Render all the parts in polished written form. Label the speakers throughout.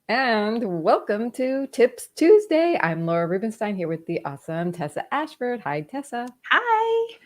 Speaker 1: And welcome to Tips Tuesday. I'm Laura Rubenstein here with the awesome Tessa Ashford. Hi, Tessa.
Speaker 2: Hi.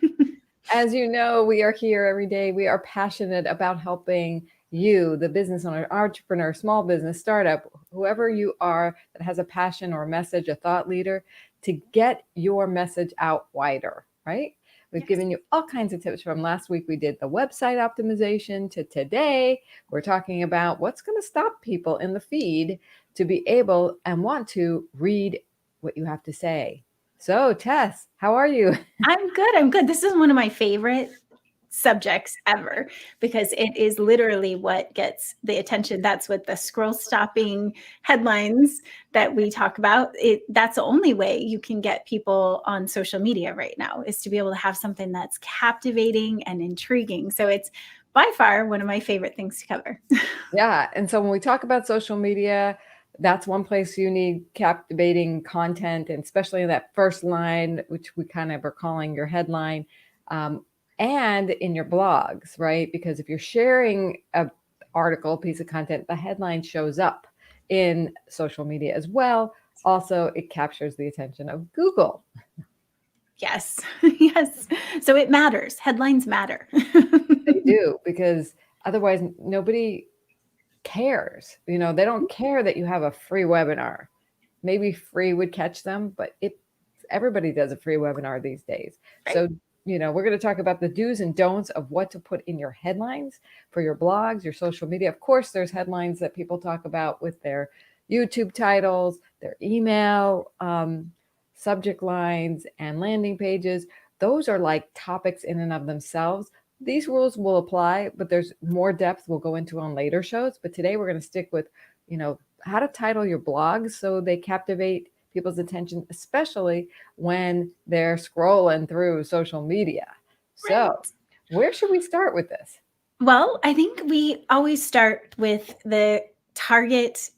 Speaker 1: As you know, we are here every day. We are passionate about helping you, the business owner, entrepreneur, small business, startup, whoever you are that has a passion or a message, a thought leader, to get your message out wider, right? We've
Speaker 2: Yes.
Speaker 1: given you all kinds of tips. From last week, we did the website optimization, to today, we're talking about what's going to stop people in the feed to be able and want to read what you have to say. So, Tess, how are you?
Speaker 2: I'm good. I'm good. This is one of my favorite subjects ever because it is literally what gets the attention. That's what the scroll stopping headlines that we talk about. That's the only way you can get people on social media right now, is to be able to have something that's captivating and intriguing. So it's by far one of my favorite things to cover.
Speaker 1: Yeah. And so when we talk about social media, that's one place you need captivating content, and especially in that first line, which we kind of are calling your headline, and in your blogs, right? Because if you're sharing a article, piece of content, the headline shows up in social media as well. Also, it captures the attention of Google.
Speaker 2: Yes. Yes. So it matters. Headlines matter.
Speaker 1: They do, because otherwise nobody cares. They don't care that you have a free webinar. Maybe free would catch them, but everybody does a free webinar these days.
Speaker 2: Right.
Speaker 1: So, we're going to talk about the do's and don'ts of what to put in your headlines for your blogs, your social media. Of course, there's headlines that people talk about with their YouTube titles, their email subject lines, and landing pages. Those are like topics in and of themselves. These rules will apply, but there's more depth we'll go into on later shows. But today we're going to stick with, how to title your blogs so they captivate people's attention, especially when they're scrolling through social media. So,
Speaker 2: Right.
Speaker 1: where should we start with this?
Speaker 2: Well, I think we always start with the target,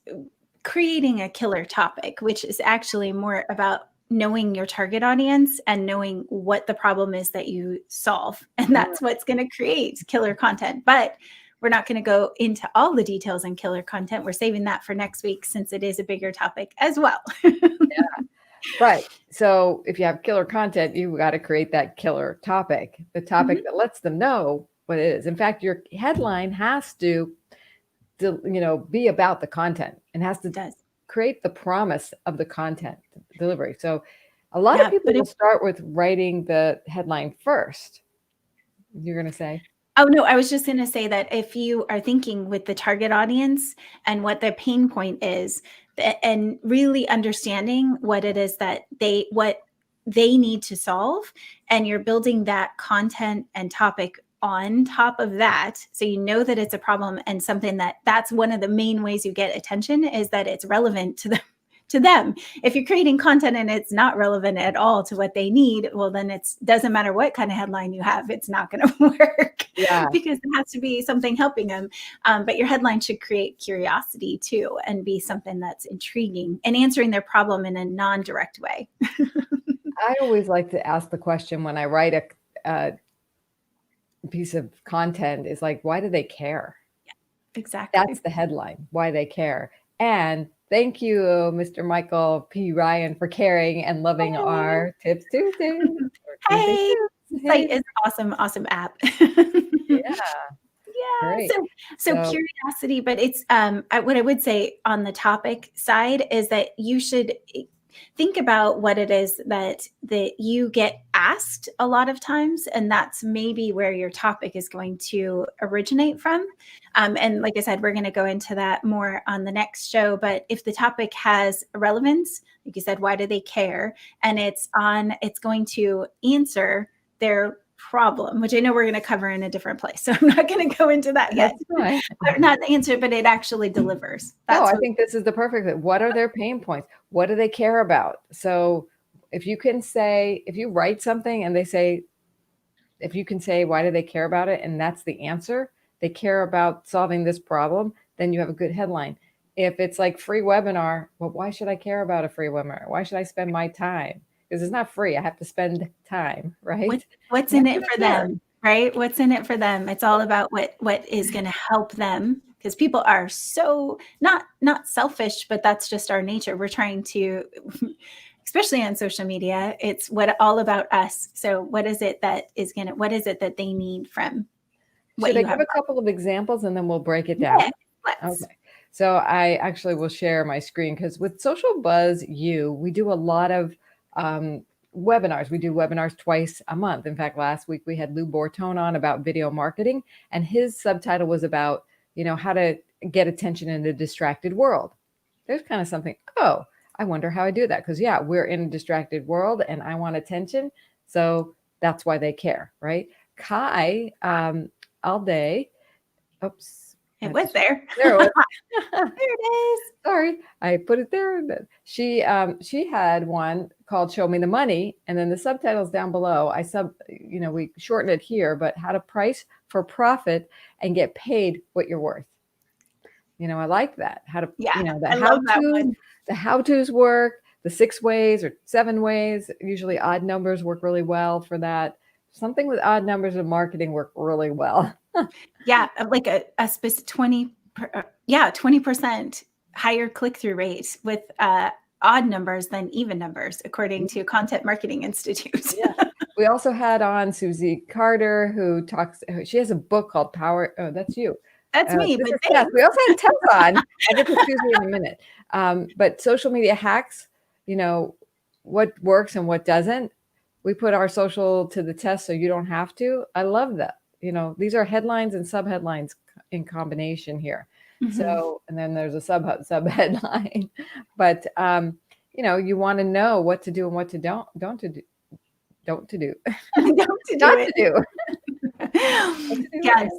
Speaker 2: creating a killer topic, which is actually more about knowing your target audience and knowing what the problem is that you solve. And
Speaker 1: Mm,
Speaker 2: that's what's going to create killer content. But we're not going to go into all the details on killer content. We're saving that for next week since it is a bigger topic as well.
Speaker 1: right. So, if you have killer content, you got to create that killer topic, the topic
Speaker 2: Mhm.
Speaker 1: that lets them know what it is. In fact, your headline has to be about the content and has
Speaker 2: It
Speaker 1: to
Speaker 2: does.
Speaker 1: create the promise of the content delivery. So a lot of
Speaker 2: Yeah.
Speaker 1: people
Speaker 2: But
Speaker 1: will start with writing the headline first. You're going to say,
Speaker 2: Oh, no, I was just going to say that if you are thinking with the target audience and what their pain point is, and really understanding what it is that they need to solve, and you're building that content and topic on top of that, so you know that it's a problem and something that's one of the main ways you get attention, is that it's relevant to them. If you're creating content and it's not relevant at all to what they need, well, then it doesn't matter what kind of headline you have, it's not going to work
Speaker 1: yeah,
Speaker 2: because it has to be something helping them. But your headline should create curiosity too, and be something that's intriguing and answering their problem in a non-direct way.
Speaker 1: I always like to ask the question when I write a piece of content is like, why do they care? That's
Speaker 2: Exactly.
Speaker 1: the headline, why they care. And thank you, Mr. Michael P. Ryan, for caring and loving
Speaker 2: Hey,
Speaker 1: our Tips Tuesday or Tuesday
Speaker 2: hey,
Speaker 1: Tips.
Speaker 2: the
Speaker 1: Hey,
Speaker 2: site is awesome, awesome app.
Speaker 1: yeah,
Speaker 2: Yeah.
Speaker 1: great.
Speaker 2: So
Speaker 1: So,
Speaker 2: curiosity, but it's what I would say on the topic side is that you should think about what it is that you get asked a lot of times, and that's maybe where your topic is going to originate from. And like I said, we're going to go into that more on the next show. But if the topic has relevance, like you said, why do they care? And it's going to answer their problem, which I know we're going to cover in a different place. So I'm not going to go into that yet.
Speaker 1: that's fine.
Speaker 2: Or not the answer, but it actually delivers.
Speaker 1: No,
Speaker 2: That's
Speaker 1: I
Speaker 2: what.
Speaker 1: think this is the perfect thing. What are their pain points? What do they care about? So if you can say, if you write something and they say, if you can say, why do they care about it? And that's the answer. They care about solving this problem, then you have a good headline. If it's like free webinar, well, why should I care about a free webinar? Why should I spend my time? Because it's not free. I have to spend time,
Speaker 2: what
Speaker 1: right?
Speaker 2: what's
Speaker 1: You
Speaker 2: in
Speaker 1: have
Speaker 2: it
Speaker 1: to
Speaker 2: for
Speaker 1: care.
Speaker 2: them, right? What's in it for them? It's all about what is going to help them because people are so not selfish, but that's just our nature. We're trying to, especially on social media, it's all about us. So what is it that they need from what
Speaker 1: Should I
Speaker 2: you
Speaker 1: give
Speaker 2: have?
Speaker 1: a couple of examples and then we'll break it
Speaker 2: Yeah,
Speaker 1: down?
Speaker 2: let's.
Speaker 1: Okay. So I actually will share my screen because with Social Buzz U, we do a lot of webinars. We do webinars twice a month. In fact, last week we had Lou Bortone on about video marketing, and his subtitle was about, how to get attention in a distracted world. There's kind of something, oh, I wonder how I do that. Because yeah, we're in a distracted world and I want attention. So that's why they care, right? Kai Alday, oops.
Speaker 2: It was there.
Speaker 1: There it was.
Speaker 2: There it is.
Speaker 1: Sorry, I put it there. She had one called "Show Me the Money," and then the subtitles down below. We shorten it here, but how to price for profit and get paid what you're worth. I like that. How to,
Speaker 2: I love that one.
Speaker 1: The how-tos work. The 6 ways or 7 ways. Usually, odd numbers work really well for that. Something with odd numbers in marketing work really well.
Speaker 2: Yeah, like a specific 20% higher click-through rate with odd numbers than even numbers, according to Content Marketing Institute.
Speaker 1: Yeah. We also had on Susie Carter, who she has a book called Power. Oh, that's you.
Speaker 2: That's me. But
Speaker 1: Tess. We also had Tess on. I'll get to Susie in a minute. But social media hacks, what works and what doesn't. We put our social to the test so you don't have to. I love that. These are headlines and subheadlines in combination here.
Speaker 2: Mm-hmm.
Speaker 1: So, and then there's a subheadline, but you want to know what to do and what to don't to do. Don't to do.
Speaker 2: Yes.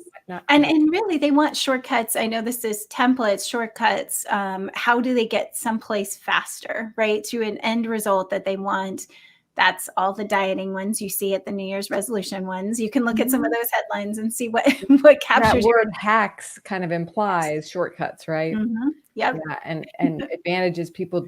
Speaker 2: And really they want shortcuts. I know this is templates, shortcuts. How do they get someplace faster, right? To an end result that they want. That's all the dieting ones you see at the New Year's resolution ones. You can look at some of those headlines and see what captures
Speaker 1: that word hacks kind of implies shortcuts, right?
Speaker 2: Mm-hmm. Yep.
Speaker 1: Yeah, and advantages people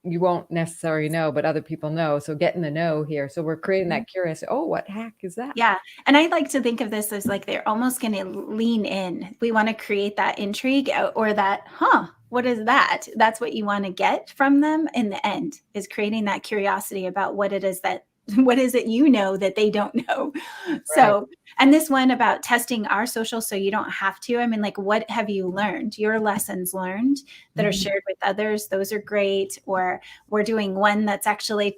Speaker 1: you won't necessarily know, but other people know. So getting the know here. So we're creating that curiosity. Oh, what hack is that?
Speaker 2: Yeah. And I like to think of this as like they're almost going to lean in. We want to create that intrigue or that, what is that? That's what you want to get from them in the end, is creating that curiosity about what it is that that they don't know. Right. So, and this one about testing our social so you don't have to. I mean, like, what have you learned? Your lessons learned that are shared with others. Those are great. Or we're doing one that's actually,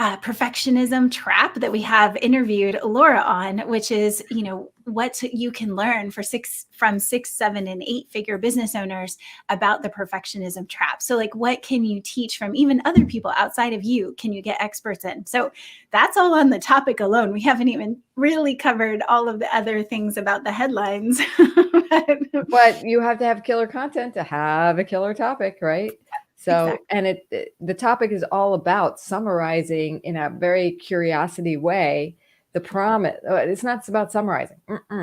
Speaker 2: perfectionism trap that we have interviewed Laura on, which is, what you can learn from 6, 7, and 8 figure business owners about the perfectionism trap. So like, what can you teach from even other people outside of you? Can you get experts in? So that's all on the topic alone. We haven't even really covered all of the other things about the headlines.
Speaker 1: But you have to have killer content to have a killer topic, right? So, exactly. And the topic is all about summarizing in a very curiosity way the promise. It's not about summarizing.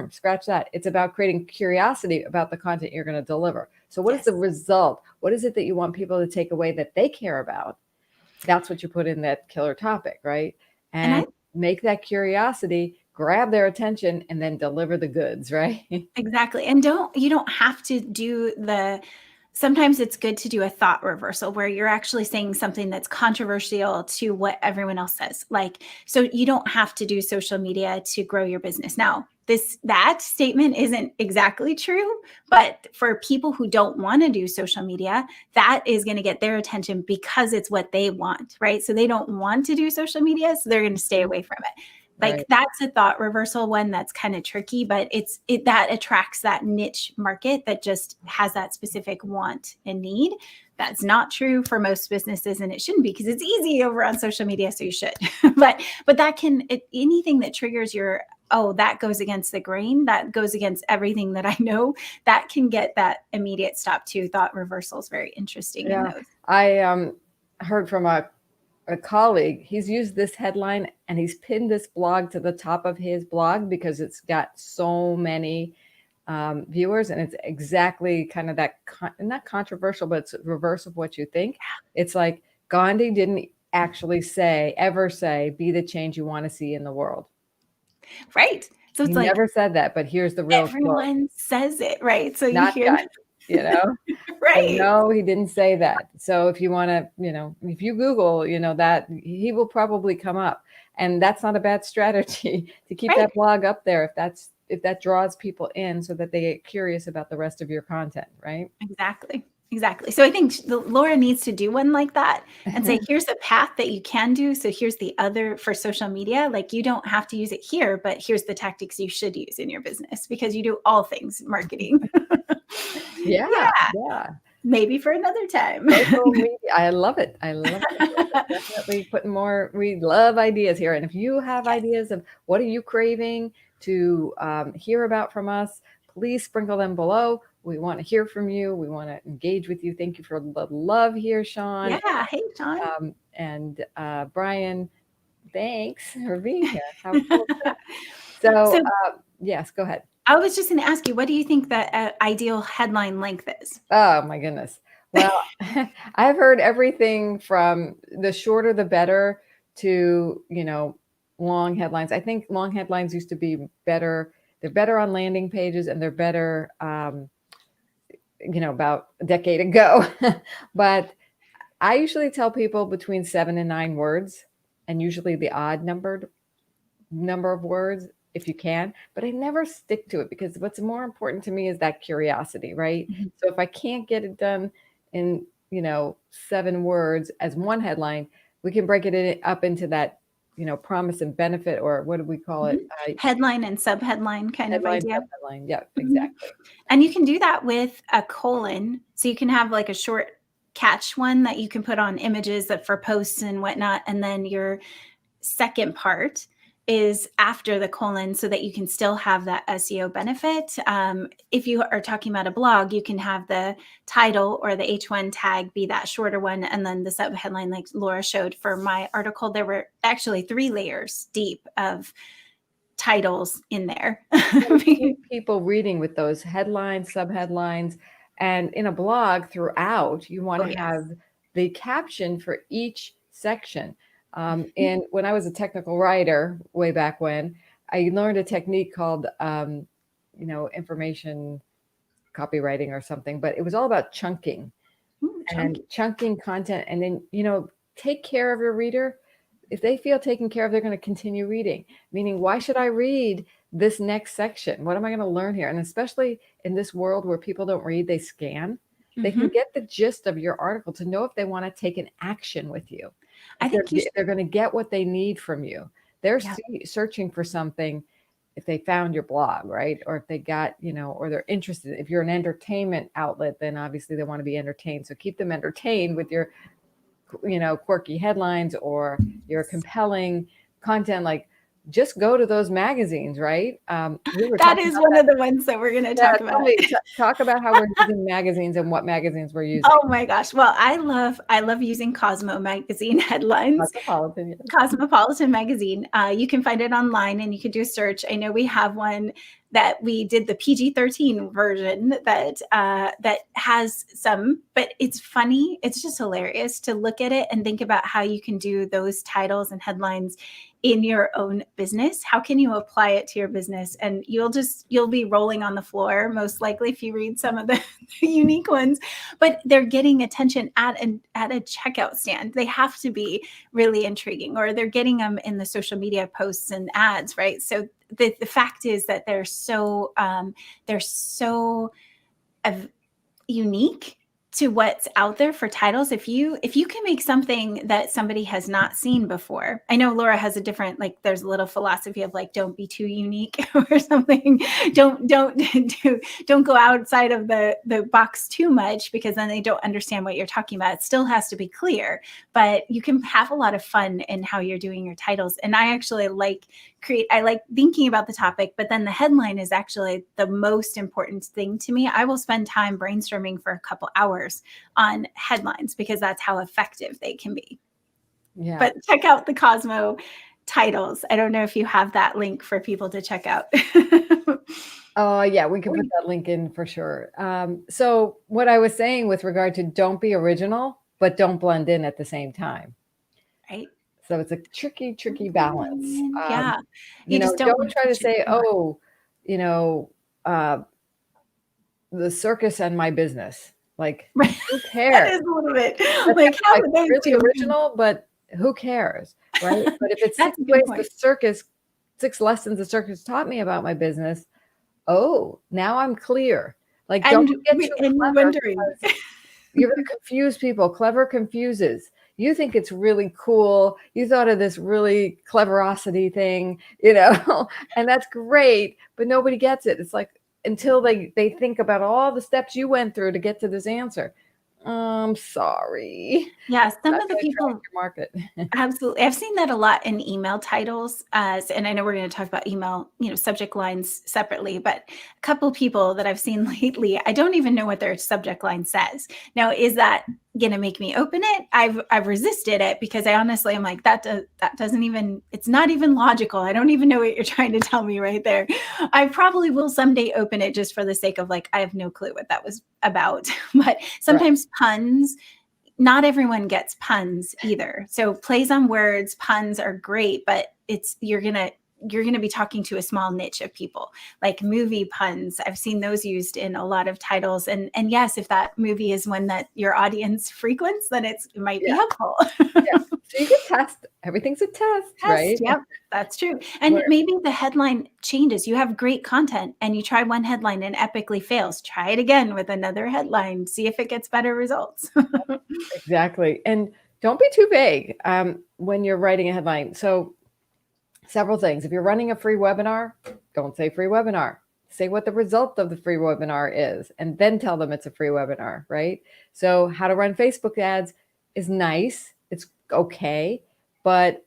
Speaker 1: Scratch that. It's about creating curiosity about the content you're going to deliver. So what is the result? What is it that you want people to take away that they care about? That's what you put in that killer topic, right? And make that curiosity, grab their attention, and then deliver the goods, right?
Speaker 2: Exactly. And you don't have to do sometimes it's good to do a thought reversal where you're actually saying something that's controversial to what everyone else says. Like, so you don't have to do social media to grow your business. Now, that statement isn't exactly true, but for people who don't want to do social media, that is going to get their attention because it's what they want, right? So they don't want to do social media, so they're going to stay away from it. Like that's a thought reversal one that's kind of tricky, but that attracts that niche market that just has that specific want and need. That's not true for most businesses, and it shouldn't be because it's easy over on social media, so you should. but that anything that triggers that goes against the grain, that goes against everything that I know, that can get that immediate stop to thought reversal is very interesting.
Speaker 1: Yeah. In those. I heard from a colleague, he's used this headline and he's pinned this blog to the top of his blog because it's got so many viewers, and it's exactly kind of that, not controversial, but it's reverse of what you think. It's like Gandhi didn't actually ever say, be the change you want to see in the world.
Speaker 2: Right. So
Speaker 1: He
Speaker 2: it's like
Speaker 1: never said that, but here's the real quote.
Speaker 2: everyone says it, right? So you
Speaker 1: Not
Speaker 2: hear,
Speaker 1: done, you know? So
Speaker 2: right?
Speaker 1: no, he didn't say that. So if you want to, if you Google, that he will probably come up, and that's not a bad strategy to keep
Speaker 2: Right.
Speaker 1: that blog up there if that draws people in so that they get curious about the rest of your content, right?
Speaker 2: Exactly. Exactly. So I think Laura needs to do one like that and say, here's the path that you can do. So here's the other for social media. Like you don't have to use it here, but here's the tactics you should use in your business because you do all things marketing.
Speaker 1: Yeah,
Speaker 2: Yeah.
Speaker 1: yeah.
Speaker 2: Maybe for another time.
Speaker 1: Social media. I love it. I love it. Definitely putting more. We love ideas here. And if you have
Speaker 2: Yes.
Speaker 1: ideas of what are you craving to hear about from us, please sprinkle them below. We want to hear from you. We want to engage with you. Thank you for the love here, Sean.
Speaker 2: Yeah. Hey, John.
Speaker 1: And Brian, thanks for being here. How cool is that? So,
Speaker 2: So
Speaker 1: yes, go ahead.
Speaker 2: I was just going to ask you, what do you think the ideal headline length is?
Speaker 1: Oh my goodness. Well, I've heard everything from the shorter the better to, long headlines. I think long headlines used to be better. They're better on landing pages and they're better, about a decade ago. But I usually tell people between 7 and 9 words, and usually the odd number of words if you can, but I never stick to it because what's more important to me is that curiosity, right?
Speaker 2: Mhm.
Speaker 1: So if I can't get it done in, 7 words as one headline, we can break it up into that, promise and benefit, or what do we call it?
Speaker 2: Headline and subheadline kind of
Speaker 1: Headline,
Speaker 2: idea.
Speaker 1: subheadline. Yeah,
Speaker 2: Mhm.
Speaker 1: exactly.
Speaker 2: And you can do that with a colon. So you can have like a short catch one that you can put on images that for posts and whatnot. And then your second part is after the colon so that you can still have that SEO benefit. If you are talking about a blog, you can have the title or the H1 tag be that shorter one. And then the subheadline, like Laura showed for my article, there were actually 3 layers deep of titles in there.
Speaker 1: Keep people reading with those headlines, subheadlines, and in a blog throughout, you want
Speaker 2: Oh,
Speaker 1: to
Speaker 2: yes.
Speaker 1: have the caption for each section. And when I was a technical writer way back when, I learned a technique called, information copywriting or something, but it was all about chunking
Speaker 2: Ooh,
Speaker 1: and
Speaker 2: chunky.
Speaker 1: chunking content. And then, take care of your reader. If they feel taken care of, they're going to continue reading. Meaning, why should I read this next section? What am I going to learn here? And especially in this world where people don't read, they scan. They can
Speaker 2: Mhm.
Speaker 1: get the gist of your article to know if they want to take an action with you.
Speaker 2: I
Speaker 1: If
Speaker 2: think you should.
Speaker 1: they're going to get what they need from you. They're
Speaker 2: Yeah.
Speaker 1: searching for something if they found your blog, right? Or if they got, or they're interested. If you're an entertainment outlet, then obviously they want to be entertained. So keep them entertained with your, quirky headlines or your compelling content. Like, just go to those magazines, right? We were
Speaker 2: That
Speaker 1: talking
Speaker 2: is
Speaker 1: about
Speaker 2: one
Speaker 1: that.
Speaker 2: of the ones that we're going to
Speaker 1: Yeah,
Speaker 2: talk about.
Speaker 1: tell me, talk about how we're using magazines and what magazines we're using.
Speaker 2: Oh my gosh. Well, I love using Cosmo magazine headlines.
Speaker 1: Cosmopolitan, yes.
Speaker 2: Cosmopolitan magazine. You can find it online and you can do a search. I know we have one that we did the PG-13 version that has some, but it's funny. It's just hilarious to look at it and think about how you can do those titles and headlines in your own business. How can you apply it to your business? And you'll be rolling on the floor most likely if you read some of the unique ones, but they're getting attention at a checkout stand. They have to be really intriguing, or they're getting them in the social media posts and ads, right? So the fact is that they're so unique to what's out there for titles. If you can make something that somebody has not seen before, I know Laura has a different, like, there's a little philosophy of like, don't be too unique or something. Don't go outside of the box too much, because then they don't understand what you're talking about. It still has to be clear, but you can have a lot of fun in how you're doing your titles. And I actually I like thinking about the topic, but then the headline is actually the most important thing to me. I will spend time brainstorming for a couple hours on headlines because that's how effective they can be.
Speaker 1: Yeah.
Speaker 2: But check out the Cosmo titles. I don't know if you have that link for people to check out.
Speaker 1: Yeah, we can put that link in for sure. So what I was saying with regard to don't be original, but don't blend in at the same time.
Speaker 2: Right.
Speaker 1: So it's a tricky balance.
Speaker 2: Yeah.
Speaker 1: You
Speaker 2: You
Speaker 1: know,
Speaker 2: just don't
Speaker 1: don't
Speaker 2: want to
Speaker 1: try to
Speaker 2: push it
Speaker 1: say,
Speaker 2: too much.
Speaker 1: oh, you know, uh, the circus and my business. Like,
Speaker 2: Right.
Speaker 1: who
Speaker 2: That
Speaker 1: cares?
Speaker 2: is a little bit
Speaker 1: That
Speaker 2: like,
Speaker 1: sounds
Speaker 2: how
Speaker 1: like
Speaker 2: are those
Speaker 1: really
Speaker 2: 2?
Speaker 1: original, but who cares, right? But if it's
Speaker 2: That's
Speaker 1: six
Speaker 2: a good
Speaker 1: ways the
Speaker 2: point.
Speaker 1: circus, 6 lessons the circus taught me about my business. Oh, now I'm clear. Like, don't get too
Speaker 2: And you're
Speaker 1: clever
Speaker 2: wondering.
Speaker 1: because you're going to confuse people. Clever confuses. You think it's really cool. You thought of this really cleverosity thing, and that's great, but nobody gets it. It's like until they think about all the steps you went through to get to this answer. I'm sorry.
Speaker 2: Yeah, some
Speaker 1: Not
Speaker 2: of the
Speaker 1: going to attract
Speaker 2: people
Speaker 1: your market.
Speaker 2: absolutely. I've seen that a lot in email titles, and I know we're going to talk about email, subject lines separately, but a couple people that I've seen lately, I don't even know what their subject line says. Now, is that going to make me open it? I've resisted it because I honestly am like that doesn't even, it's not even logical. I don't even know what you're trying to tell me right there. I probably will someday open it just for the sake of like I have no clue what that was about. But
Speaker 1: Right.
Speaker 2: sometimes puns, not everyone gets puns either. So plays on words, puns are great, but you're gonna be talking to a small niche of people. Like movie puns, I've seen those used in a lot of titles. And yes, if that movie is one that your audience frequents, then it might be
Speaker 1: Yeah.
Speaker 2: helpful.
Speaker 1: Yeah. So you can test. Everything's a test, right?
Speaker 2: Test, yep, that's true. And
Speaker 1: Where-
Speaker 2: maybe the headline changes. You have great content and you try one headline and epically fails. Try it again with another headline. See if it gets better results.
Speaker 1: Exactly. And don't be too vague when you're writing a headline. So several things. If you're running a free webinar, don't say free webinar. Say what the result of the free webinar is, and then tell them it's a free webinar, right? So how to run Facebook ads is nice. It's okay, but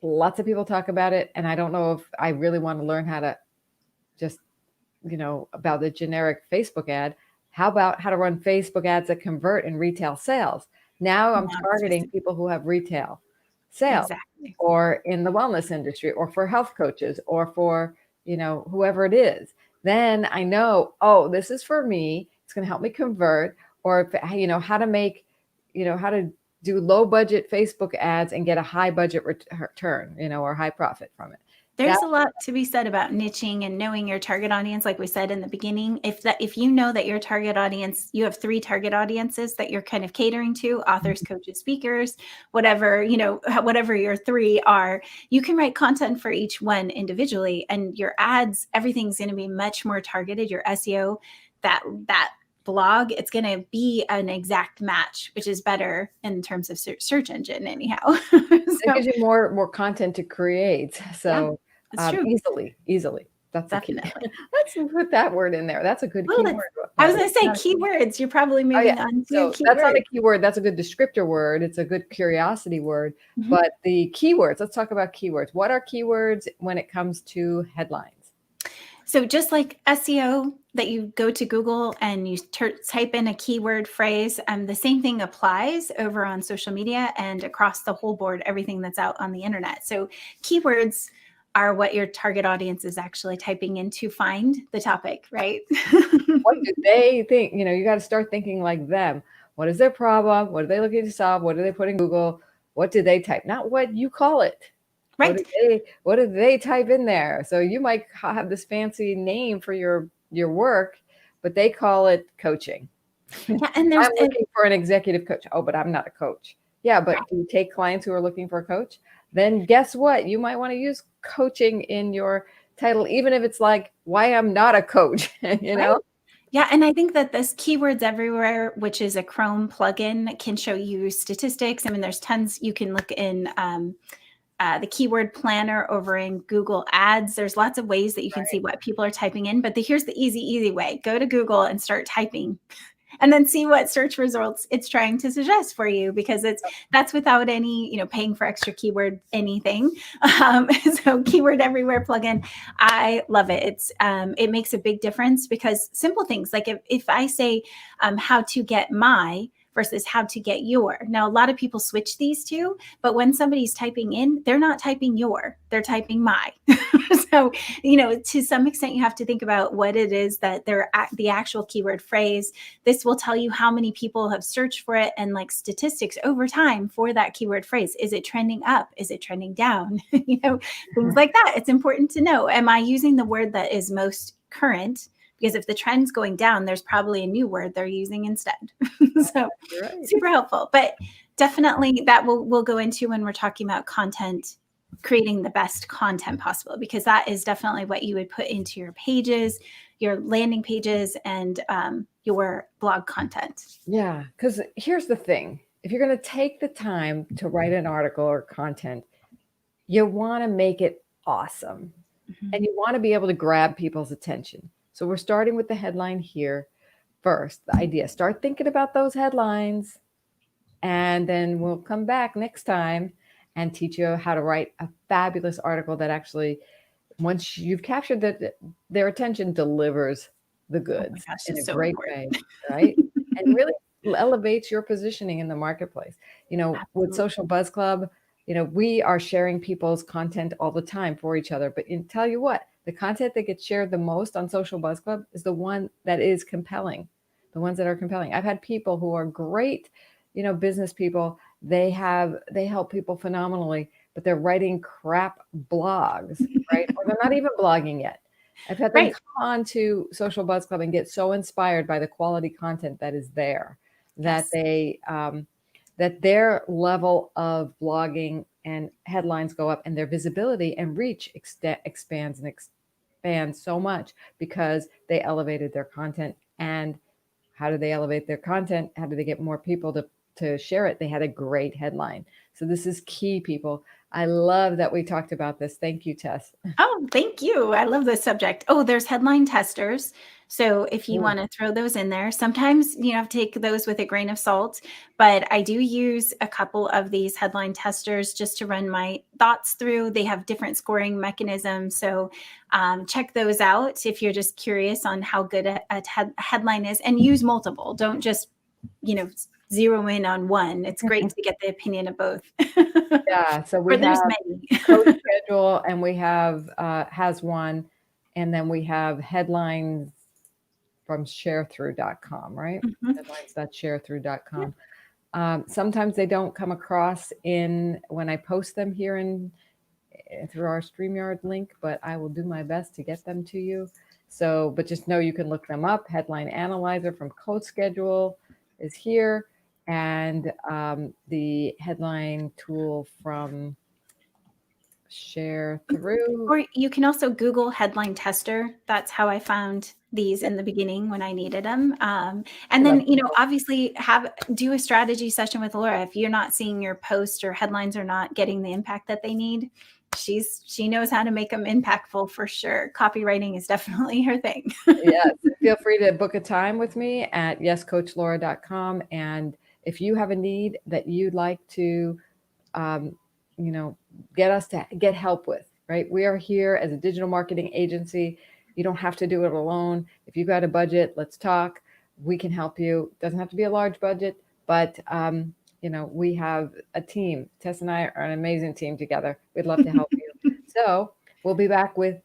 Speaker 1: lots of people talk about it. And I don't know if I really want to learn how to just, about the generic Facebook ad. How about how to run Facebook ads that convert in retail sales? Now I'm
Speaker 2: Not
Speaker 1: targeting
Speaker 2: specific.
Speaker 1: people who have retail sales
Speaker 2: Exactly.
Speaker 1: or in the wellness industry or for health coaches or for, whoever it is. Then I know, oh, this is for me. It's going to help me convert. Or, how to make, how to do low budget Facebook ads and get a high budget return, or high profit from it.
Speaker 2: There's a lot to be said about niching and knowing your target audience. Like we said in the beginning, if you know that your target audience, you have 3 target audiences that you're kind of catering to, authors, coaches, speakers, whatever, whatever your 3 are, you can write content for each one individually, and your ads, everything's going to be much more targeted. Your SEO, that blog, it's going to be an exact match, which is better in terms of search engine anyhow.
Speaker 1: It gives you more content to create. So
Speaker 2: that's true.
Speaker 1: easily. That's the key.
Speaker 2: Definitely.
Speaker 1: Let's put that word in there. That's a good
Speaker 2: Well,
Speaker 1: keyword.
Speaker 2: I was going to say keywords. You're probably moving on to
Speaker 1: So
Speaker 2: keywords.
Speaker 1: that's not a keyword. That's a good descriptor word. It's a good curiosity word.
Speaker 2: Mhm.
Speaker 1: But the keywords, let's talk about keywords. What are keywords when it comes to headlines?
Speaker 2: So just like SEO, that you go to Google and you type in a keyword phrase, the same thing applies over on social media and across the whole board, everything that's out on the internet. So keywords are what your target audience is actually typing in to find the topic, right?
Speaker 1: What do they think? You got to start thinking like them. What is their problem? What are they looking to solve? What do they put in Google? What do they type? Not what you call it.
Speaker 2: Right.
Speaker 1: What do they type in there? So you might have this fancy name for your work, but they call it coaching.
Speaker 2: Yeah, and I'm
Speaker 1: looking for an executive coach. Oh, but I'm not a coach. Yeah, but do you take clients who are looking for a coach? Then guess what? You might want to use coaching in your title, even if it's like why I'm not a coach,
Speaker 2: Right. Yeah, and I think that this Keywords Everywhere, which is a Chrome plugin, can show you statistics. I mean, there's tons. You can look in the keyword planner over in Google Ads. There's lots of ways that you can see what people are typing in. But here's the easy way. Go to Google and start typing. And then see what search results it's trying to suggest for you, because that's without any, paying for extra keyword anything. So Keyword Everywhere plugin, I love it. It makes a big difference, because simple things like if I say how to get my versus how to get your. Now, a lot of people switch these two, but when somebody's typing in, they're not typing your, they're typing my. So, to some extent, you have to think about what it is that the actual keyword phrase. This will tell you how many people have searched for it and like statistics over time for that keyword phrase. Is it trending up? Is it trending down? Things like that. It's important to know, am I using the word that is most current? Because if the trend's going down, there's probably a new word they're using instead. So
Speaker 1: Right.
Speaker 2: super helpful. But definitely that we'll go into when we're talking about content, creating the best content possible, because that is definitely what you would put into your pages, your landing pages, and your blog content.
Speaker 1: Yeah, because here's the thing. If you're going to take the time to write an article or content, you want to make it awesome. And you want to be able to grab people's attention. So we're starting with the headline here first. The idea, start thinking about those headlines, and then we'll come back next time and teach you how to write a fabulous article that actually, once you've captured their attention, delivers the goods
Speaker 2: gosh,
Speaker 1: in a
Speaker 2: it's so
Speaker 1: great
Speaker 2: important.
Speaker 1: way, right? And really elevates your positioning in the marketplace. With
Speaker 2: Absolutely.
Speaker 1: Social Buzz Club, we are sharing people's content all the time for each other. But tell you what, the content that gets shared the most on Social Buzz Club is the one that is compelling, the ones that are compelling. I've had people who are great, business people. They help people phenomenally, but they're writing crap blogs, right? Or they're not even blogging yet. I've had them
Speaker 2: Right.
Speaker 1: come on to Social Buzz Club and get so inspired by the quality content that is there that
Speaker 2: Yes.
Speaker 1: they that their level of blogging and headlines go up, and their visibility and reach expands so much because they elevated their content. And how do they elevate their content? How do they get more people to share it? They had a great headline. So this is key, people. I love that we talked about this. Thank you, Tess.
Speaker 2: Oh, thank you. I love this subject. Oh, there's headline testers. So if you want to throw those in there, sometimes you have to take those with a grain of salt. But I do use a couple of these headline testers just to run my thoughts through. They have different scoring mechanisms. So check those out if you're just curious on how good a headline is, and use multiple. Don't just, zero in on one. It's great to get the opinion of both.
Speaker 1: Yeah. So we
Speaker 2: there's
Speaker 1: have
Speaker 2: many.
Speaker 1: Coach Schedule, and we have has one, and then we have headlines from sharethrough.com, right?
Speaker 2: Mhm.
Speaker 1: Headlines.sharethrough.com. Sometimes they don't come across when I post them here through our StreamYard link, but I will do my best to get them to you. So, but just know you can look them up. Headline Analyzer from Code Schedule is here, and the headline tool from Share Through.
Speaker 2: Or you can also Google headline tester. That's how I found these in the beginning when I needed them. And then, obviously do a strategy session with Laura. If you're not seeing your post or headlines are not getting the impact that they need, she knows how to make them impactful for sure. Copywriting is definitely her thing.
Speaker 1: Yes. Feel free to book a time with me at yescoachlaura.com. And if you have a need that you'd like to, get us to get help with, right? We are here as a digital marketing agency. You don't have to do it alone. If you've got a budget, let's talk. We can help you. It doesn't have to be a large budget, but we have a team. Tess and I are an amazing team together. We'd love to help you. So we'll be back with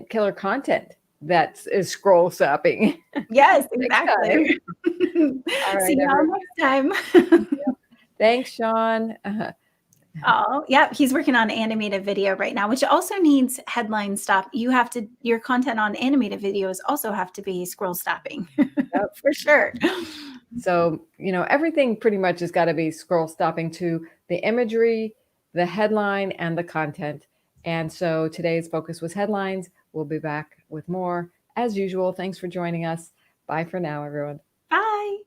Speaker 1: killer content that is scroll stopping.
Speaker 2: Yes, exactly.
Speaker 1: All right,
Speaker 2: see you all next time.
Speaker 1: Thanks, Sean.
Speaker 2: Oh, yeah. He's working on animated video right now, which also needs headline stop. Your content on animated videos also have to be scroll stopping. Yep. For sure.
Speaker 1: So, everything pretty much has got to be scroll stopping to the imagery, the headline, and the content. And so today's focus was headlines. We'll be back with more as usual. Thanks for joining us. Bye for now, everyone.
Speaker 2: Bye.